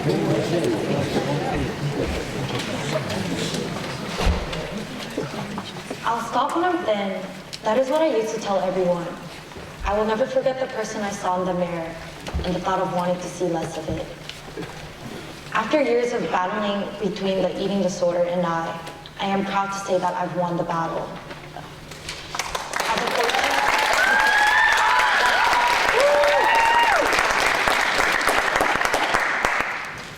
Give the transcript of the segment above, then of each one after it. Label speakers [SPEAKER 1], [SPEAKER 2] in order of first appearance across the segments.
[SPEAKER 1] I'll stop when I'm thin. That is what I used to tell everyone. I will never forget the person I saw in the mirror and the thought of wanting to see less of it. After years of battling between the eating disorder and I am proud to say that I've won the battle.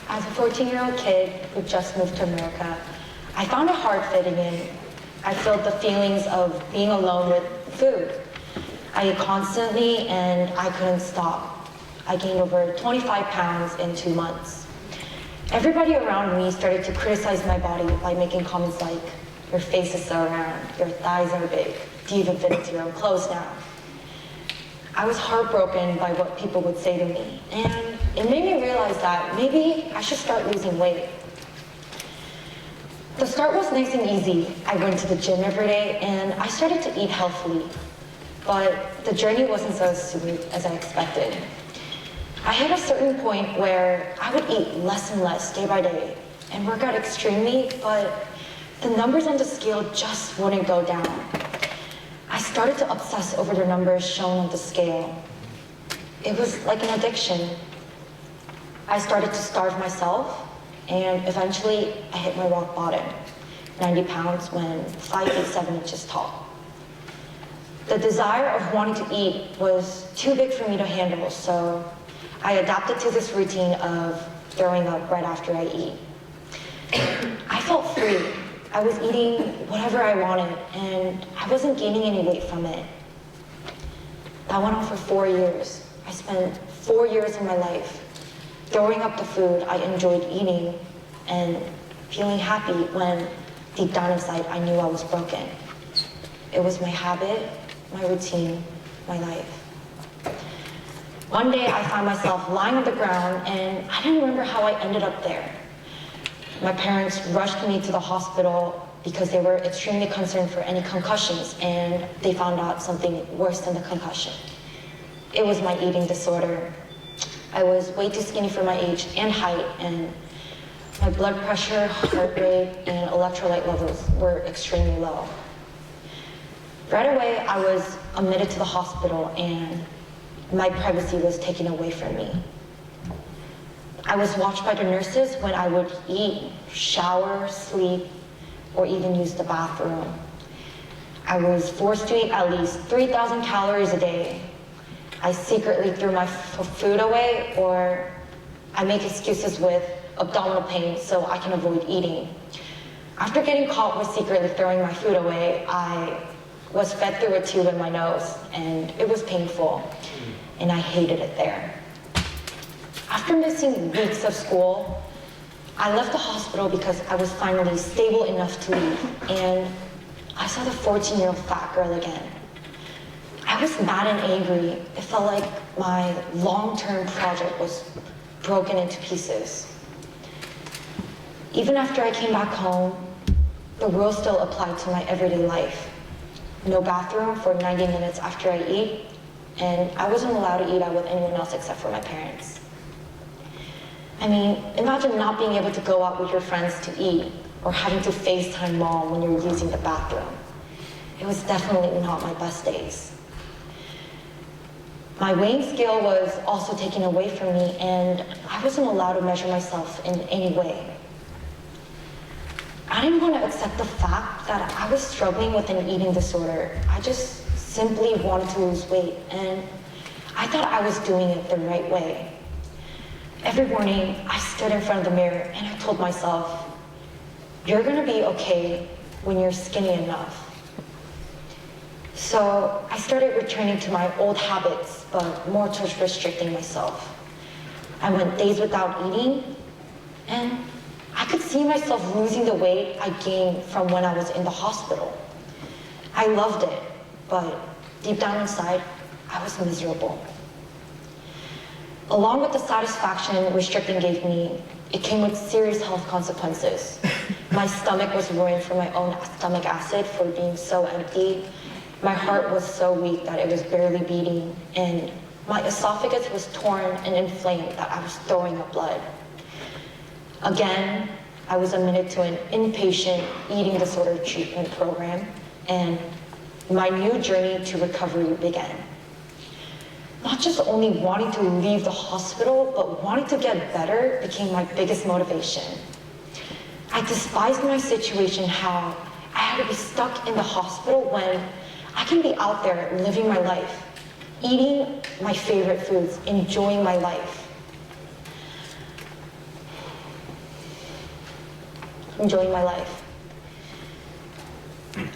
[SPEAKER 1] As a 14-year-old kid who just moved to America, I found it hard fitting in. I felt the feelings of being alone with food. I ate constantly and I couldn't stop. I gained over 25 pounds in 2 months. Everybody around me started to criticize my body by making comments like, your face is so round, your thighs are big, do you even fit into your own clothes now? I was heartbroken by what people would say to me, and it made me realize that maybe I should start losing weight. The start was nice and easy. I went to the gym every day and I started to eat healthily, but the journey wasn't so smooth as I expected. I hit a certain point where I would eat less and less day by day and work out extremely, but the numbers on the scale just wouldn't go down. I started to obsess over the numbers shown on the scale. It was like an addiction. I started to starve myself, and eventually I hit my rock bottom, 90 pounds when 5 feet 7 inches tall. The desire of wanting to eat was too big for me to handle, so I adapted to this routine of throwing up right after I eat. I felt free. I was eating whatever I wanted, and I wasn't gaining any weight from it. That went on for 4 years. I spent 4 years of my life throwing up the food I enjoyed eating and feeling happy when deep down inside I knew I was broken. It was my habit, my routine, my life. One day I found myself lying on the ground and I didn't remember how I ended up there. My parents rushed me to the hospital because they were extremely concerned for any concussions, and they found out something worse than the concussion. It was my eating disorder. I was way too skinny for my age and height, and my blood pressure, heart rate, and electrolyte levels were extremely low. Right away, I was admitted to the hospital, and my privacy was taken away from me. I was watched by the nurses when I would eat, shower, sleep, or even use the bathroom. I was forced to eat at least 3,000 calories a day. I secretly threw my food away, or I make excuses with abdominal pain so I can avoid eating. After getting caught with secretly throwing my food away, I was fed through a tube in my nose, and it was painful, and I hated it there. After missing weeks of school, I left the hospital because I was finally stable enough to leave, and I saw the 14-year-old fat girl again. I was mad and angry. It felt like my long-term project was broken into pieces. Even after I came back home, the rules still applied to my everyday life. No bathroom for 90 minutes after I eat, and I wasn't allowed to eat out with anyone else except for my parents. I mean, imagine not being able to go out with your friends to eat, or having to FaceTime mom when you're using the bathroom. It was definitely not my best days. My weighing scale was also taken away from me, and I wasn't allowed to measure myself in any way. I didn't want to accept the fact that I was struggling with an eating disorder. I just simply wanted to lose weight, and I thought I was doing it the right way. Every morning, I stood in front of the mirror and I told myself, you're gonna be okay when you're skinny enough. So I started returning to my old habits, but more towards restricting myself. I went days without eating, and I could see myself losing the weight I gained from when I was in the hospital. I loved it, but deep down inside, I was miserable. Along with the satisfaction restricting gave me, it came with serious health consequences. My stomach was ruined from my own stomach acid for being so empty. My heart was so weak that it was barely beating, and my esophagus was torn and inflamed that I was throwing up blood. Again, I was admitted to an inpatient eating disorder treatment program, and my new journey to recovery began. Not just only wanting to leave the hospital, but wanting to get better became my biggest motivation. I despised my situation, how I had to be stuck in the hospital when I can be out there living my life, eating my favorite foods, enjoying my life. Enjoying my life.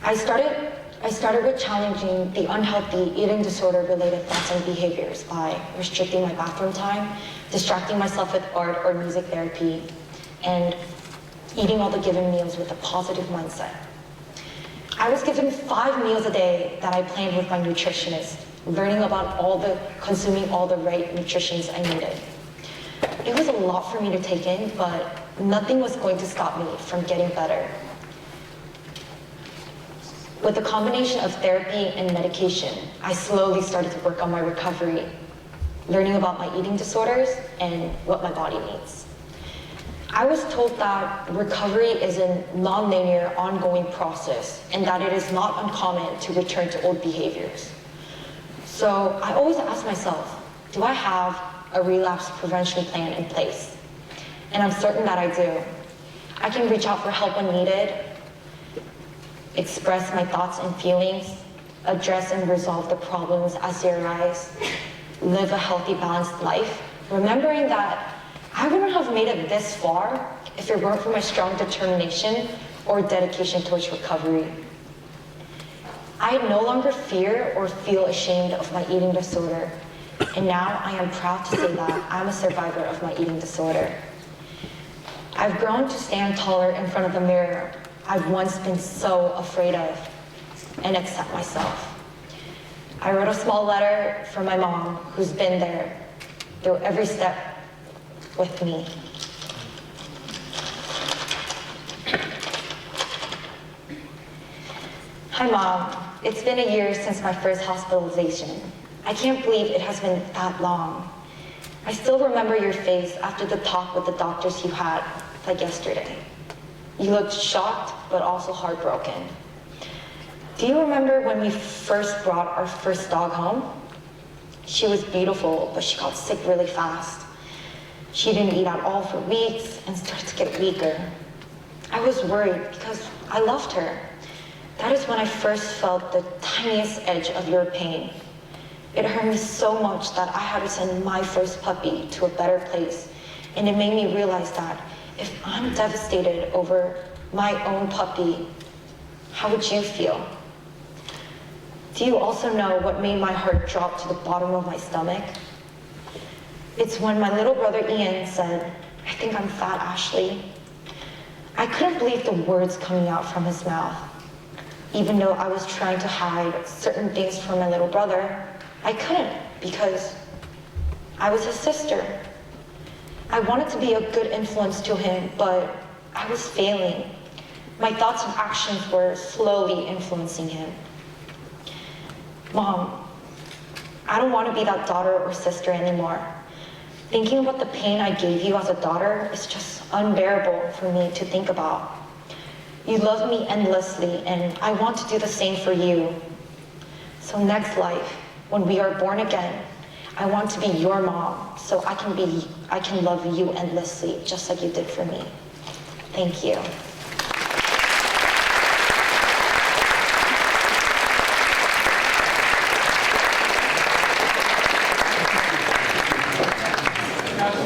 [SPEAKER 1] I started with challenging the unhealthy eating disorder related thoughts and behaviors by restricting my bathroom time, distracting myself with art or music therapy, and eating all the given meals with a positive mindset. I was given 5 meals a day that I planned with my nutritionist, learning about consuming all the right nutritions I needed. It was a lot for me to take in, but nothing was going to stop me from getting better. With a combination of therapy and medication, I slowly started to work on my recovery, learning about my eating disorders and what my body needs. I was told that recovery is a non-linear, ongoing process, and that it is not uncommon to return to old behaviors. So I always ask myself, do I have a relapse prevention plan in place? And I'm certain that I do. I can reach out for help when needed, express my thoughts and feelings, address and resolve the problems as they arise, live a healthy, balanced life, remembering that I wouldn't have made it this far if it weren't for my strong determination or dedication towards recovery. I no longer fear or feel ashamed of my eating disorder, and now I am proud to say that I'm a survivor of my eating disorder. I've grown to stand taller in front of the mirror I've once been so afraid of, and accept myself. I wrote a small letter for my mom, who's been there through every step with me. Hi Mom, it's been a year since my first hospitalization. I can't believe it has been that long. I still remember your face after the talk with the doctors you had, like yesterday. You looked shocked, but also heartbroken. Do you remember when we first brought our first dog home? She was beautiful, but she got sick really fast. She didn't eat at all for weeks and started to get weaker. I was worried because I loved her. That is when I first felt the tiniest edge of your pain. It hurt me so much that I had to send my first puppy to a better place, and it made me realize that if I'm devastated over my own puppy, how would you feel? Do you also know what made my heart drop to the bottom of my stomach? It's when my little brother Ian said, "I think I'm fat, Ashley." I couldn't believe the words coming out from his mouth. Even though I was trying to hide certain things from my little brother, I couldn't because I was his sister. I wanted to be a good influence to him, but I was failing. My thoughts and actions were slowly influencing him. Mom, I don't want to be that daughter or sister anymore. Thinking about the pain I gave you as a daughter is just unbearable for me to think about. You love me endlessly, and I want to do the same for you. So next life, when we are born again, I want to be your mom, so I can love you endlessly, just like you did for me. Thank you.